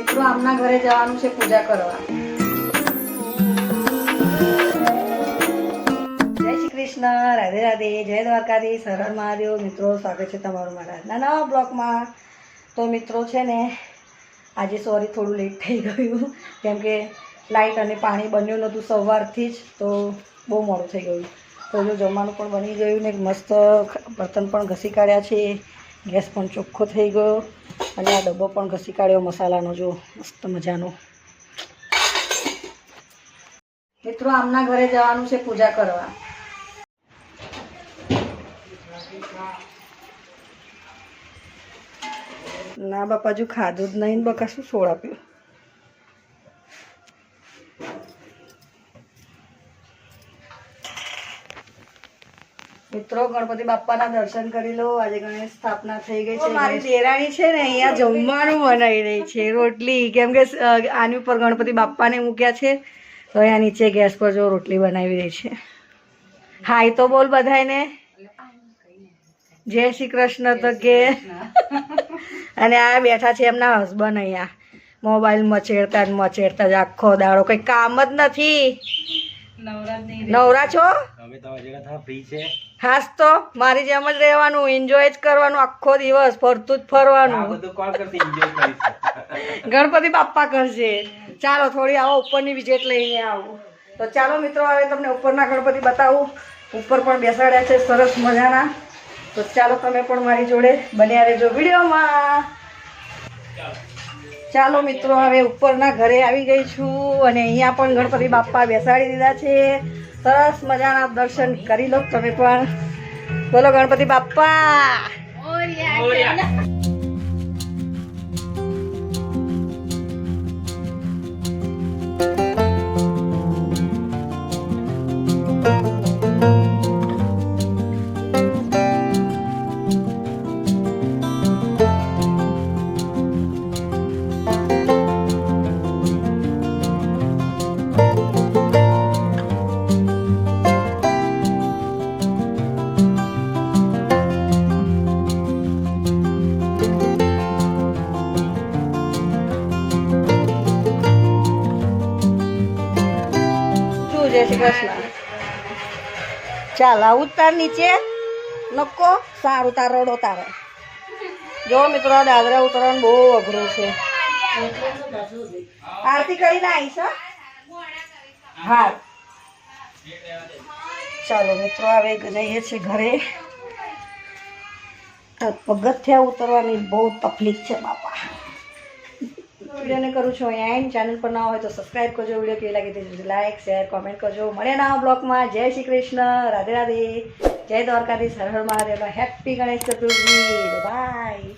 મિત્રો આમના ઘરે જવાનું છે પૂજા કરવા. જય શ્રી કૃષ્ણ, રાધે રાધે, જય દ્વારકાધીશ, હર હર મહાદેવ. મિત્રો સ્વાગત છે તમારું મારા નવા બ્લોગમાં. તો મિત્રો છે ને આજે સોરી થોડું લેટ થઈ ગયું કેમ કે લાઇટ અને પાણી બન્યું નહોતું સવારથી જ, તો બહુ મોડું થઈ ગયું. તો જો જમવાનું પણ બની ગયું ને મસ્ત બર્તન પણ ઘસી કાઢ્યા છે, ગેસ પણ ચોખ્ખો થઈ ગયો અને આ ડબ્બો પણ ઘસી કાઢ્યો મસાલાનો, જો મસ્ત મજાનો. મિત્રો આમના ઘરે જવાનું છે પૂજા કરવા. ના બાપા હજુ ખાધું જ નહીં, બકા શું છોડ આપ્યું. મિત્રો ગણપતિ બાપ્પાના દર્શન કરી લો. આજે ગણેશ સ્થાપના થઈ ગઈ છે. મારી દેરાણી છે ને અહીંયા જમવાનું બનાવી રહી છે, રોટલી, કેમ કે આની ઉપર ગણપતિ બાપ્પાને મૂક્યા છે તો અહીંયા નીચે ગેસ પર જો રોટલી બનાવી રહી છે. હાય તો બોલ બધાને, જય શ્રી કૃષ્ણ. તો કે અને આ બેઠા છે એમના હસબન્ડ અહીંયા મોબાઈલ મચેડતા જ મચેડતા જ આખો દાડો, કંઈ કામ જ નથી. નવરા છો? હાસ તો મારી જેમ જ રહેવાનું, એન્જોય જ કરવાનું, આખો દિવસ ફરતું જ ફરવાનું. ગણપતિ બાપ્પા કરશે. ચાલો થોડી આવો ઉપરની વિઝિટ લઈને આવો. તો ચાલો મિત્રો હવે તમને ઉપરના ગણપતિ બતાવું. ઉપર પણ બેસાડ્યા છે સરસ મજાના. તો ચાલો તમે પણ મારી જોડે બન્યા રહેજો વિડીયોમાં. ચાલો મિત્રો હવે ઉપરના ઘરે આવી ગઈ છું અને અહીંયા પણ ગણપતિ બાપ્પા બેસાડી દીધા છે. સરસ મજાના દર્શન કરી લો તમે પણ. બોલો ગણપતિ બાપ્પા. જય શ્રી કૃષ્ણ. ચાલ આવું તાર નીચે નકો સારું તાર રડો તારે. જો મિત્રો દાદરા ઉતરવાનું બહુ અઘરું છે. આરતી કરીને આવીશ. હા ચાલો મિત્રો હવે જઈએ છીએ ઘરે. પગથિયા ઉતરવાની બહુ તકલીફ છે બાપા. વિડીયોને કરું છું અહીંયા એન્ડ. ચેનલ પર ના હોય તો સબસ્ક્રાઈબ કરજો. વિડીયો કેવી લાગે તે લાઈક શેર કોમેન્ટ કરજો. મળે નવા બ્લોગમાં. જય શ્રી કૃષ્ણ, રાધે રાધે, જય દ્વારકાધીશ, હર હર મહાદેવ. હેપી ગણેશ ચતુર્થી. બાય.